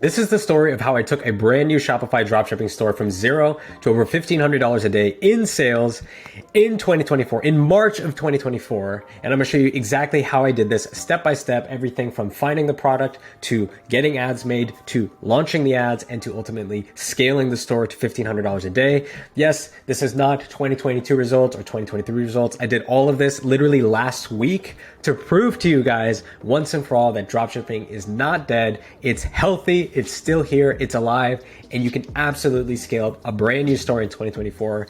This is the story of how I took a brand new Shopify dropshipping store from zero to over $1,500 a day in sales in 2024, in March of 2024. And I'm gonna show you exactly how I did this step by step, everything from finding the product to getting ads made to launching the ads and to ultimately scaling the store to $1,500 a day. Yes, this is not 2022 results or 2023 results. I did all of this literally last week to prove to you guys once and for all that dropshipping is not dead. It's healthy. It's still here, it's alive, and you can absolutely scale a brand new store in 2024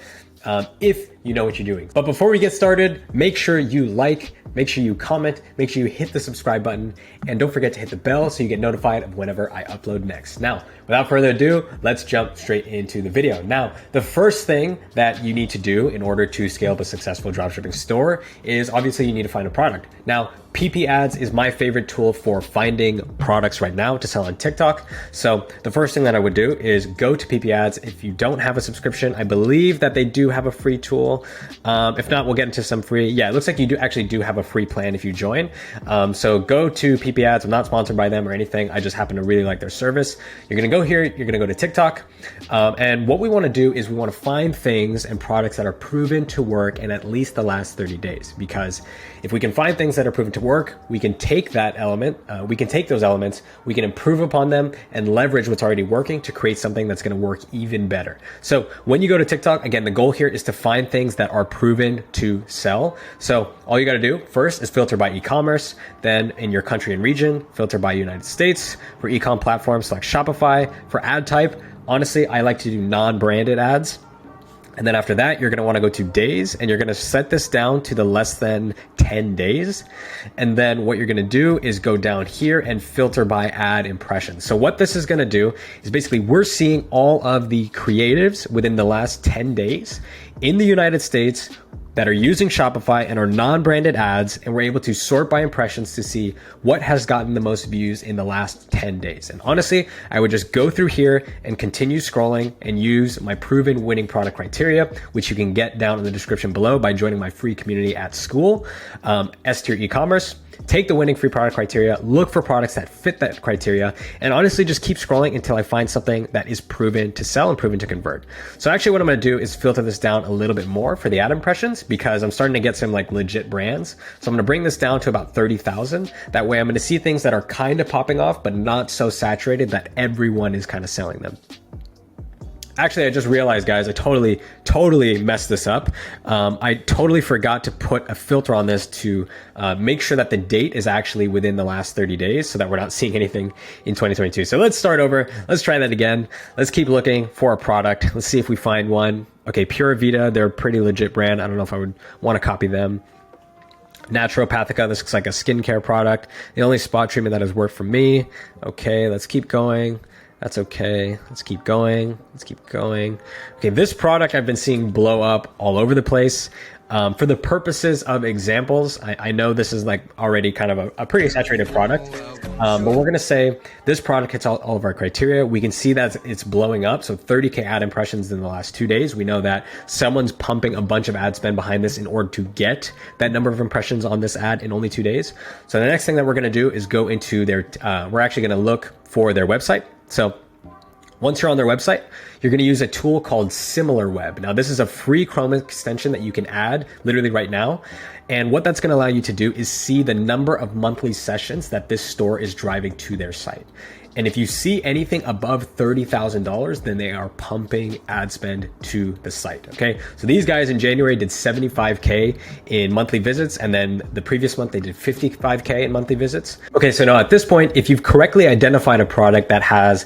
if you know what you're doing. But before we get started, make sure you like, make sure you comment, make sure you hit the subscribe button, and don't forget to hit the bell so you get notified of whenever I upload next. Now, without further ado, let's jump straight into the video. Now, the first thing that you need to do in order to scale up a successful dropshipping store is obviously you need to find a product. Now, PP ads is my favorite tool for finding products right now to sell on TikTok. So the first thing that I would do is go to PP ads. If you don't have a subscription, I believe that they do have a free tool. If not, we'll get into some free. Yeah, it looks like you do have a free plan if you join. So go to PP ads. I'm not sponsored by them or anything. I just happen to really like their service. You're gonna go here, you're gonna go to TikTok. And what we wanna do is we wanna find things and products that are proven to work in at least the last 30 days. Because if we can find things that are proven to work, we can take that element, we can take those elements, we can improve upon them and leverage what's already working to create something that's gonna work even better. So when you go to TikTok, again, the goal here is to find things that are proven to sell. So all you gotta do first is filter by e-commerce, then in your country and region, filter by United States. For e-com platforms, select Shopify. For ad type, honestly, I like to do non-branded ads. And then after that, you're gonna wanna go to days and you're gonna set this down to the less than 10 days. And then what you're gonna do is go down here and filter by ad impressions. So what this is gonna do is basically we're seeing all of the creatives within the last 10 days in the United States that are using Shopify and are non-branded ads, and we're able to sort by impressions to see what has gotten the most views in the last 10 days. And honestly, I would just go through here and continue scrolling and use my proven winning product criteria, which you can get down in the description below by joining my free community at school, S-tier e-commerce. Take the winning free product criteria, look for products that fit that criteria, and honestly just keep scrolling until I find something that is proven to sell and proven to convert. So actually what I'm gonna do is filter this down a little bit more for the ad impressions because I'm starting to get some like legit brands. So I'm gonna bring this down to about 30,000. That way I'm gonna see things that are kind of popping off, but not so saturated that everyone is kind of selling them. Actually, I just realized, guys, I totally messed this up. I totally forgot to put a filter on this to make sure that the date is actually within the last 30 days so that we're not seeing anything in 2022. So let's start over. Let's try that again. Let's keep looking for a product. Let's see if we find one. Okay, Pura Vida, they're a pretty legit brand. I don't know if I would want to copy them. Naturopathica, this looks like a skincare product. The only spot treatment that has worked for me. Okay, let's keep going. That's okay. Let's keep going. Let's keep going. Okay, this product I've been seeing blow up all over the place. For the purposes of examples, I know this is like already kind of a pretty saturated product, but we're gonna say this product hits all of our criteria. We can see that it's blowing up. So 30K ad impressions in the last 2 days. We know that someone's pumping a bunch of ad spend behind this in order to get that number of impressions on this ad in only 2 days. So the next thing that we're gonna do is go into their, we're actually gonna look for their website. So once you're on their website, you're gonna use a tool called SimilarWeb. Now, this is a free Chrome extension that you can add literally right now. And what that's gonna allow you to do is see the number of monthly sessions that this store is driving to their site. And if you see anything above $30,000, then they are pumping ad spend to the site, okay? So these guys in January did 75K in monthly visits, and then the previous month they did 55K in monthly visits. Okay, so now at this point, if you've correctly identified a product that has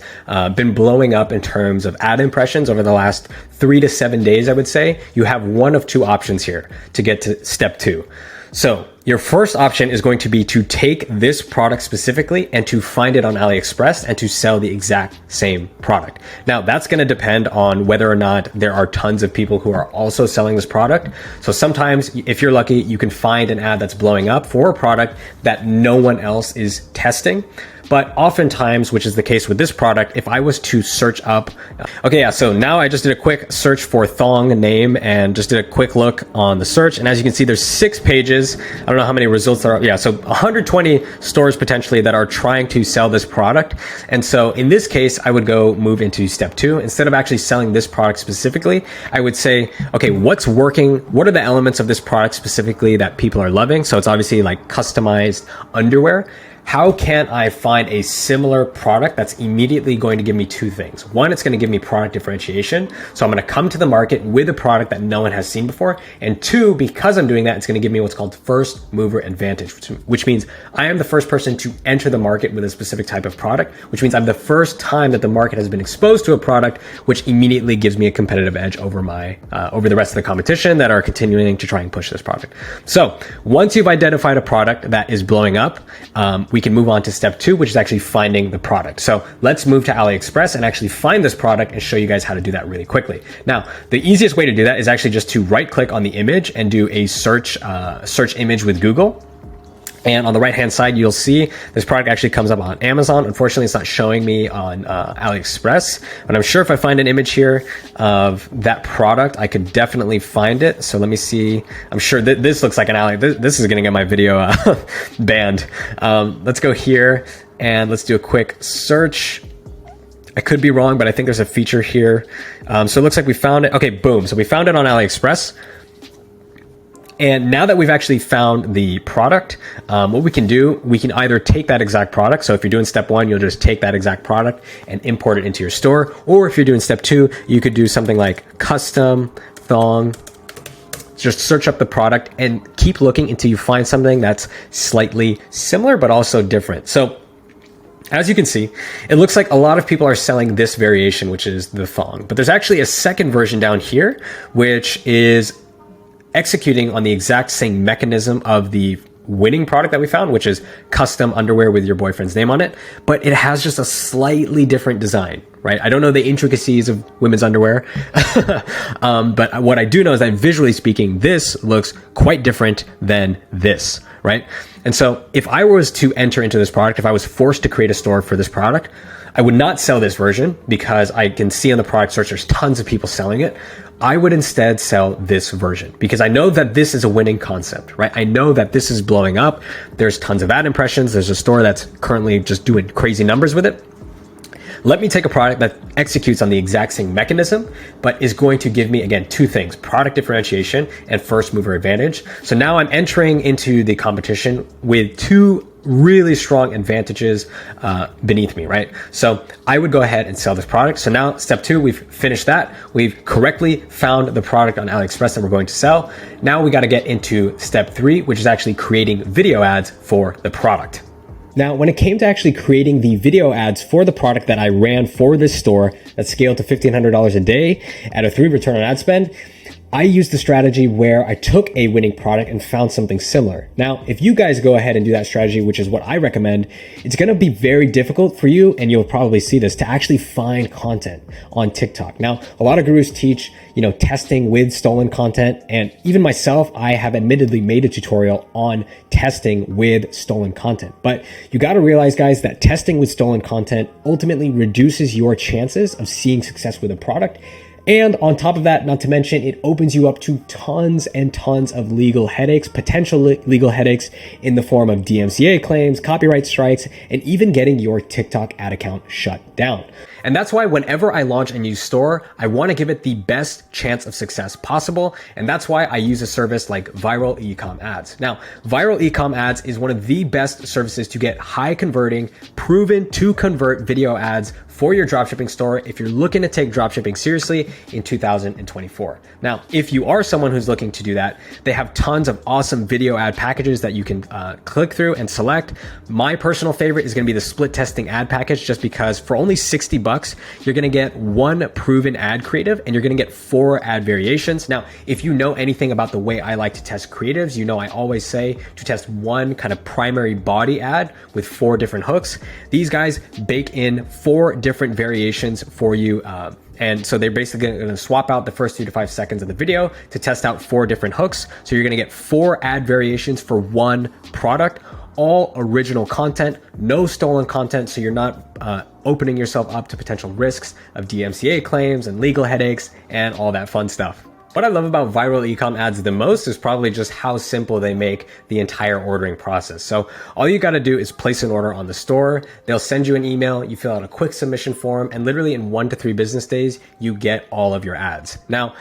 been blowing up in terms of ad impressions over the last 3 to 7 days, I would say, you have one of two options here to get to step 2. So your first option is going to be to take this product specifically and to find it on AliExpress and to sell the exact same product. Now, that's going to depend on whether or not there are tons of people who are also selling this product. So sometimes if you're lucky, you can find an ad that's blowing up for a product that no one else is testing. But oftentimes, which is the case with this product, if I was to search up, okay, yeah, so now I just did a quick search for thong name and just did a quick look on the search. And as you can see, there's 6 pages. I don't know how many results there are. Yeah, so 120 stores potentially that are trying to sell this product. And so in this case, I would go move into step 2. Instead of actually selling this product specifically, I would say, okay, what's working? What are the elements of this product specifically that people are loving? So it's obviously like customized underwear. How can I find a similar product that's immediately going to give me 2 things? One, it's going to give me product differentiation. So I'm going to come to the market with a product that no one has seen before. And 2, because I'm doing that, it's going to give me what's called first mover advantage, which means I am the first person to enter the market with a specific type of product, which means I'm the first time that the market has been exposed to a product, which immediately gives me a competitive edge over over the rest of the competition that are continuing to try and push this product. So once you've identified a product that is blowing up, we can move on to step 2, which is actually finding the product. So let's move to AliExpress and actually find this product and show you guys how to do that really quickly. Now, the easiest way to do that is actually just to right click on the image and do a search image with Google. And on the right-hand side, you'll see this product actually comes up on Amazon. Unfortunately, it's not showing me on AliExpress, but I'm sure if I find an image here of that product, I could definitely find it. So let me see. I'm sure that this looks like an this is going to get my video banned. Let's go here and let's do a quick search. I could be wrong, but I think there's a feature here. So it looks like we found it. Okay, boom. So we found it on AliExpress. And now that we've actually found the product, what we can do, we can either take that exact product. So if you're doing step 1, you'll just take that exact product and import it into your store. Or if you're doing step 2, you could do something like custom thong. Just search up the product and keep looking until you find something that's slightly similar, but also different. So as you can see, it looks like a lot of people are selling this variation, which is the thong. But there's actually a second version down here, which is executing on the exact same mechanism of the winning product that we found, which is custom underwear with your boyfriend's name on it, but it has just a slightly different design, right? I don't know the intricacies of women's underwear, but what I do know is that visually speaking, this looks quite different than this, right? And so if I was to enter into this product, if I was forced to create a store for this product, I would not sell this version because I can see on the product search, there's tons of people selling it. I would instead sell this version because I know that this is a winning concept, right? I know that this is blowing up. There's tons of ad impressions. There's a store that's currently just doing crazy numbers with it. Let me take a product that executes on the exact same mechanism, but is going to give me, again, 2 things, product differentiation and first mover advantage. So now I'm entering into the competition with 2 really strong advantages beneath me, right? So I would go ahead and sell this product. So now step 2, we've finished that. We've correctly found the product on AliExpress that we're going to sell. Now we got to get into step 3, which is actually creating video ads for the product. Now, when it came to actually creating the video ads for the product that I ran for this store that scaled to $1,500 a day at a 3 return on ad spend, I used the strategy where I took a winning product and found something similar. Now, if you guys go ahead and do that strategy, which is what I recommend, it's going to be very difficult for you, and you'll probably see this, to actually find content on TikTok. Now, a lot of gurus teach, testing with stolen content. And even myself, I have admittedly made a tutorial on testing with stolen content. But you got to realize, guys, that testing with stolen content ultimately reduces your chances of seeing success with a product. And on top of that, not to mention, it opens you up to tons and tons of legal headaches, potential legal headaches in the form of DMCA claims, copyright strikes, and even getting your TikTok ad account shut down. And that's why whenever I launch a new store, I want to give it the best chance of success possible. And that's why I use a service like Viral Ecom Ads. Now, Viral Ecom Ads is one of the best services to get high converting, proven to convert video ads for your dropshipping store if you're looking to take dropshipping seriously in 2024. Now, if you are someone who's looking to do that, they have tons of awesome video ad packages that you can click through and select. My personal favorite is going to be the split testing ad package, just because for only $60, you're going to get 1 proven ad creative and you're going to get 4 ad variations. Now, if you know anything about the way I like to test creatives, you know I always say to test 1 kind of primary body ad with 4 different hooks. These guys bake in 4 different variations for you. And so they're basically going to swap out the first 3 to 5 seconds of the video to test out 4 different hooks. So you're going to get 4 ad variations for 1 product, all original content, no stolen content, so you're not opening yourself up to potential risks of DMCA claims and legal headaches and all that fun stuff. What I love about viral ecom ads the most is probably just how simple they make the entire ordering process. So all you got to do is place an order on the store. They'll send you an email, you fill out a quick submission form, and literally in 1 to 3 business days, you get all of your ads. Now,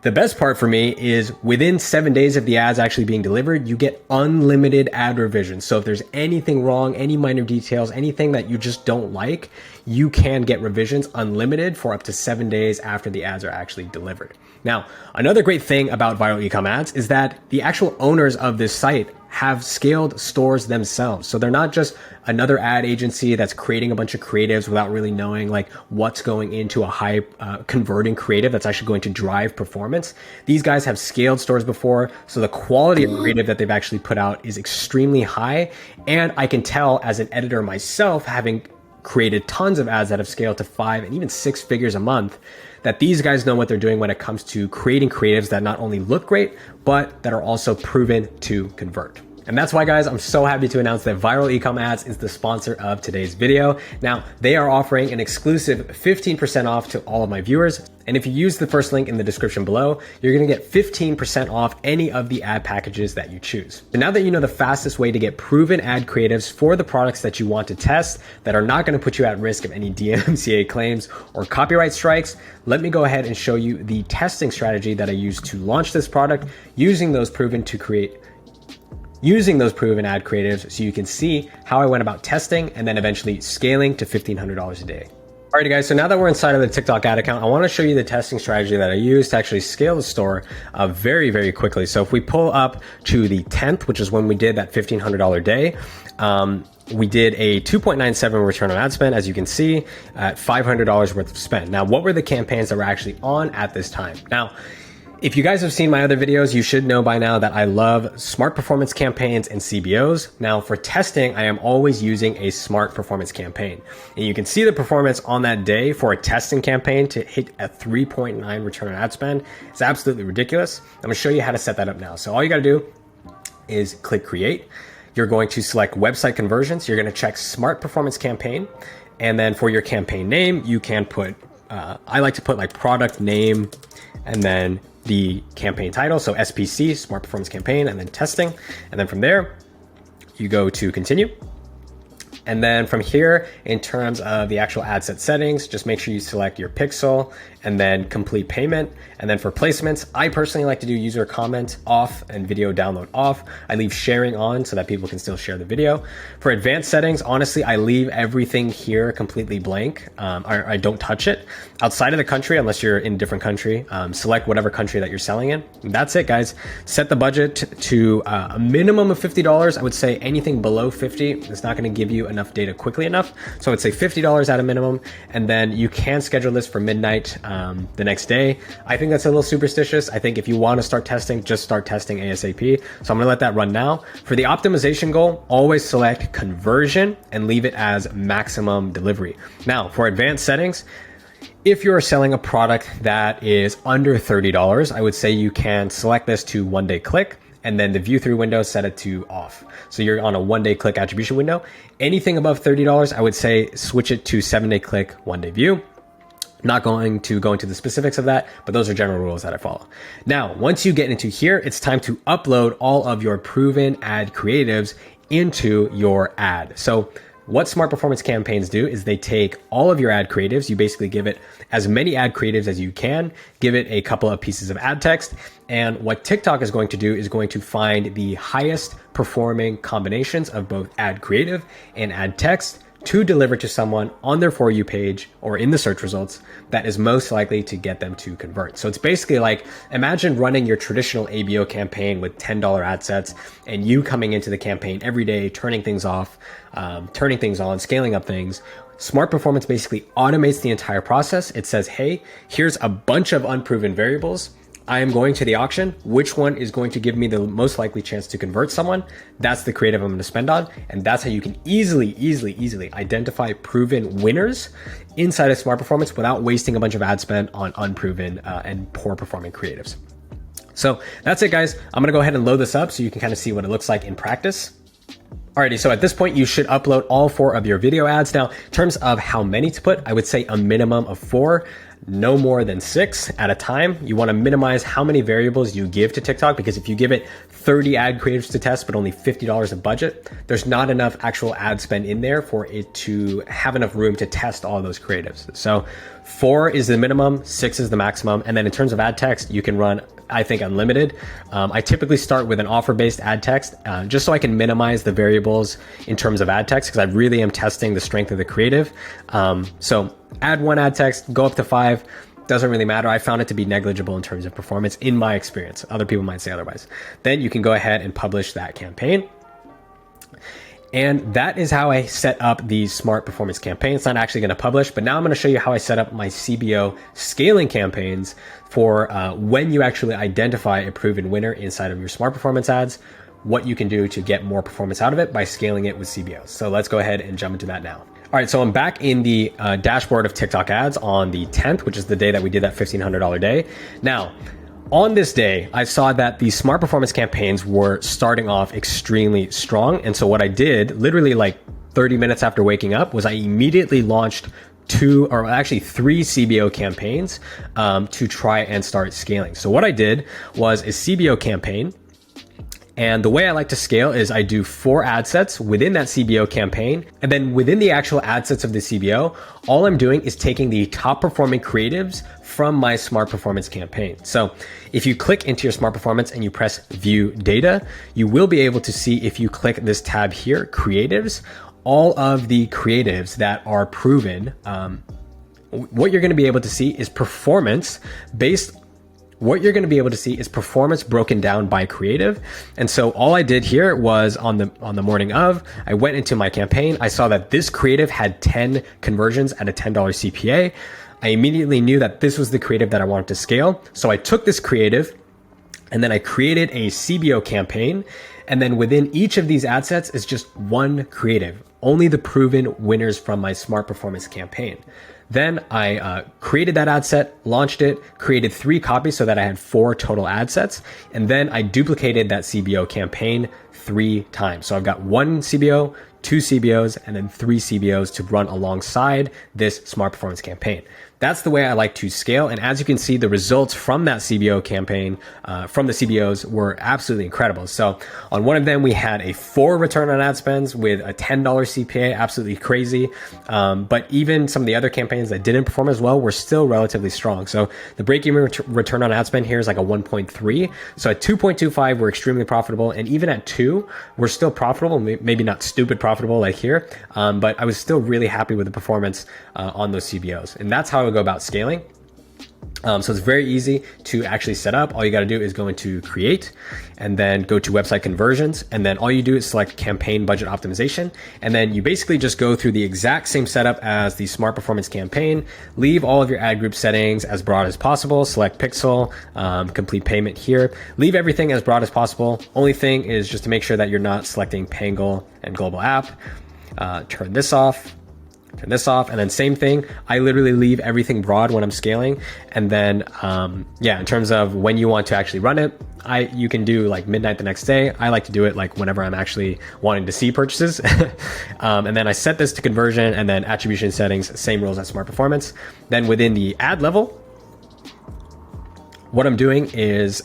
the best part for me is within 7 days of the ads actually being delivered, you get unlimited ad revisions. So if there's anything wrong, any minor details, anything that you just don't like, you can get revisions unlimited for up to 7 days after the ads are actually delivered. Now, another great thing about viral ecom ads is that the actual owners of this site have scaled stores themselves. So they're not just another ad agency that's creating a bunch of creatives without really knowing like what's going into a high converting creative that's actually going to drive performance. These guys have scaled stores before, so the quality of creative that they've actually put out is extremely high. And I can tell as an editor myself, having created tons of ads that have scaled to 5 and even 6 figures a month, that these guys know what they're doing when it comes to creating creatives that not only look great, but that are also proven to convert. And that's why, guys, I'm so happy to announce that Viral Ecom Ads is the sponsor of today's video. Now, they are offering an exclusive 15% off to all of my viewers. And if you use the first link in the description below, you're gonna get 15% off any of the ad packages that you choose. So now that you know the fastest way to get proven ad creatives for the products that you want to test that are not gonna put you at risk of any DMCA claims or copyright strikes, let me go ahead and show you the testing strategy that I used to launch this product using those proven ad creatives, so you can see how I went about testing and then eventually scaling to $1,500 a day. Alrighty guys, so now that we're inside of the TikTok ad account, I want to show you the testing strategy that I used to actually scale the store very, very quickly. So if we pull up to the 10th, which is when we did that $1,500 day, we did a 2.97 return on ad spend, as you can see, at $500 worth of spend. Now, what were the campaigns that were actually on at this time? Now, if you guys have seen my other videos, you should know by now that I love smart performance campaigns and CBOs. Now for testing, I am always using a smart performance campaign. And you can see the performance on that day for a testing campaign to hit a 3.9 return on ad spend. It's absolutely ridiculous. I'm gonna show you how to set that up now. So all you gotta do is click create. You're going to select website conversions. You're gonna check smart performance campaign. And then for your campaign name, you can put, I like to put like product name and then the campaign title, so SPC, Smart Performance Campaign, and then testing. And then from there, you go to continue. And then from here, in terms of the actual ad set settings, just make sure you select your pixel and then complete payment. And then for placements, I personally like to do user comment off and video download off. I leave sharing on so that people can still share the video. For advanced settings, honestly, I leave everything here completely blank. I don't touch it. Outside of the country, unless you're in a different country, select whatever country that you're selling in. And that's it, guys. Set the budget to a minimum of $50. I would say anything below 50 is not gonna give you enough data quickly enough. So I would say $50 at a minimum. And then you can schedule this for midnight the next day. I think that's a little superstitious. I think if you want to start testing, just start testing ASAP. So I'm going to let that run now. For the optimization goal, always select conversion and leave it as maximum delivery. Now for advanced settings, if you're selling a product that is under $30, I would say you can select this to 1 day click, and then the view through window, set it to off. So you're on a 1 day click attribution window. Anything above $30, I would say switch it to 7 day click, 1 day view. Not going to go into the specifics of that, but those are general rules that I follow. Now, once you get into here, it's time to upload all of your proven ad creatives into your ad. So what smart performance campaigns do is they take all of your ad creatives, you basically give it as many ad creatives as you can, give it a couple of pieces of ad text, and what TikTok is going to do is going to find the highest performing combinations of both ad creative and ad text to deliver to someone on their For You page or in the search results that is most likely to get them to convert. So it's basically like, imagine running your traditional ABO campaign with $10 ad sets and you coming into the campaign every day, turning things off, turning things on, scaling up things. Smart Performance basically automates the entire process. It says, hey, here's a bunch of unproven variables. I am going to the auction. Which one is going to give me the most likely chance to convert someone? That's the creative I'm going to spend on. And that's how you can easily identify proven winners inside of Smart Performance without wasting a bunch of ad spend on unproven and poor performing creatives. So that's it, guys. I'm going to go ahead and load this up so you can kind of see what it looks like in practice. Alrighty, so at this point, you should upload all 4 of your video ads. Now, in terms of how many to put, I would say a minimum of 4, no more than 6 at a time. You want to minimize how many variables you give to TikTok, because if you give it 30 ad creatives to test, but only $50 of budget, there's not enough actual ad spend in there for it to have enough room to test all those creatives. So 4 is the minimum, 6 is the maximum. And then in terms of ad text, you can run, I think, unlimited. I typically start with an offer-based ad text, just so I can minimize the variables in terms of ad text, because I really am testing the strength of the creative. So add 1 ad text, go up to 5. Doesn't really matter. I found it to be negligible in terms of performance in my experience. Other people might say otherwise. Then you can go ahead and publish that campaign. And that is how I set up the smart performance campaign. It's not actually going to publish, but now I'm going to show you how I set up my CBO scaling campaigns for when you actually identify a proven winner inside of your smart performance ads, what you can do to get more performance out of it by scaling it with CBOs. So let's go ahead and jump into that now. All right, so I'm back in the dashboard of TikTok ads on the 10th, which is the day that we did that $1,500 day. Now, on this day, I saw that the smart performance campaigns were starting off extremely strong. And so what I did, literally like 30 minutes after waking up, was I immediately launched 3 CBO campaigns to try and start scaling. So what I did was a CBO campaign. And the way I like to scale is I do 4 ad sets within that CBO campaign. And then within the actual ad sets of the CBO, all I'm doing is taking the top performing creatives from my smart performance campaign. So if you click into your smart performance and you press view data, you will be able to see, if you click this tab here, creatives, all of the creatives that are proven. What you're going to be able to see is performance broken down by creative. And so all I did here was on the morning of, I went into my campaign. I saw that this creative had 10 conversions at a $10 CPA. I immediately knew that this was the creative that I wanted to scale. So I took this creative and then I created a CBO campaign. And then within each of these ad sets is just 1 creative, only the proven winners from my smart performance campaign. Then I created that ad set, launched it, created 3 copies so that I had 4 total ad sets. And then I duplicated that CBO campaign 3 times. So I've got 1 CBO, 2 CBOs, and then 3 CBOs to run alongside this smart performance campaign. That's the way I like to scale. And as you can see, the results from that CBO campaign, from the CBOs, were absolutely incredible. So on one of them, we had a 4 return on ad spends with a $10 CPA, absolutely crazy. But even some of the other campaigns that didn't perform as well were still relatively strong. So the break-even return on ad spend here is like a 1.3. So at 2.25, we're extremely profitable. And even at 2, we're still profitable, maybe not stupid profitable like here. But I was still really happy with the performance on those CBOs. And that's how I would go about scaling. So it's very easy to actually set up. All you got to do is go into create and then go to website conversions. And then all you do is select campaign budget optimization. And then you basically just go through the exact same setup as the smart performance campaign, leave all of your ad group settings as broad as possible, select pixel, complete payment here, leave everything as broad as possible. Only thing is just to make sure that you're not selecting Pangle and global app. Turn this off, and then same thing. I literally leave everything broad when I'm scaling. And then, in terms of when you want to actually run it, you can do like midnight the next day. I like to do it like whenever I'm actually wanting to see purchases. And then I set this to conversion, and then attribution settings, same rules as smart performance. Then within the ad level, what I'm doing is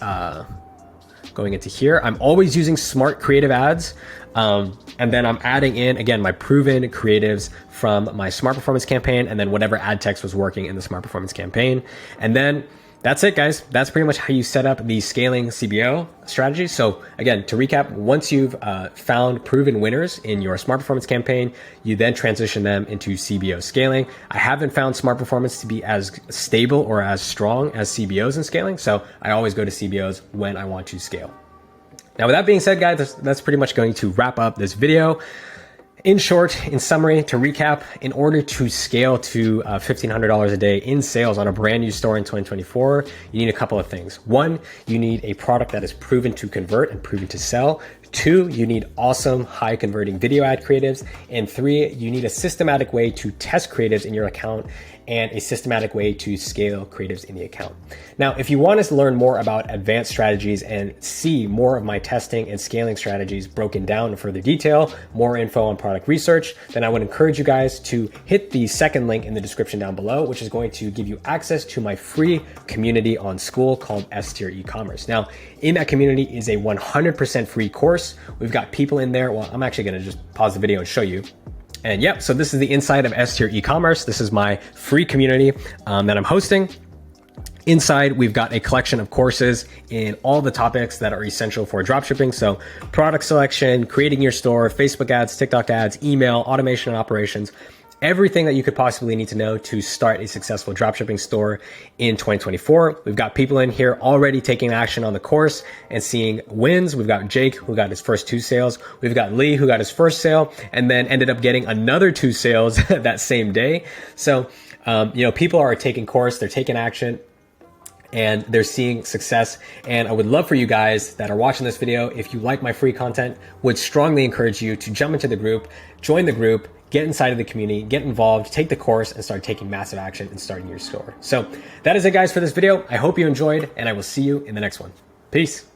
going into here. I'm always using smart creative ads. And then I'm adding in, again, my proven creatives from my smart performance campaign, and then whatever ad text was working in the smart performance campaign. And then that's it, guys. That's pretty much how you set up the scaling CBO strategy. So again, to recap, once you've found proven winners in your smart performance campaign, you then transition them into CBO scaling. I haven't found smart performance to be as stable or as strong as CBOs in scaling. So I always go to CBOs when I want to scale. Now, with that being said, guys, that's pretty much going to wrap up this video. In short, in summary, to recap, in order to scale to $1,500 a day in sales on a brand new store in 2024, you need a couple of things. 1, you need a product that is proven to convert and proven to sell. 2, you need awesome high converting video ad creatives. And 3, you need a systematic way to test creatives in your account and a systematic way to scale creatives in the account. Now, if you want to learn more about advanced strategies and see more of my testing and scaling strategies broken down in further detail, more info on product research, then I would encourage you guys to hit the second link in the description down below, which is going to give you access to my free community on School called S-Tier E-commerce. Now, in that community is a 100% free course. We've got people in there. Well, I'm actually going to just pause the video and show you. And yep, so this is the inside of S-Tier E-commerce. This is my free community that I'm hosting. Inside, we've got a collection of courses in all the topics that are essential for dropshipping. So product selection, creating your store, Facebook ads, TikTok ads, email, automation and operations, everything that you could possibly need to know to start a successful dropshipping store in 2024. We've got people in here already taking action on the course and seeing wins. We've got Jake, who got his first 2 sales. We've got Lee, who got his first sale and then ended up getting another 2 sales that same day. So, people are taking course, they're taking action, and they're seeing success. And I would love for you guys that are watching this video, if you like my free content, would strongly encourage you to jump into the group, join the group, get inside of the community, get involved, take the course, and start taking massive action and starting your store. So that is it, guys, for this video. I hope you enjoyed, and I will see you in the next one. Peace.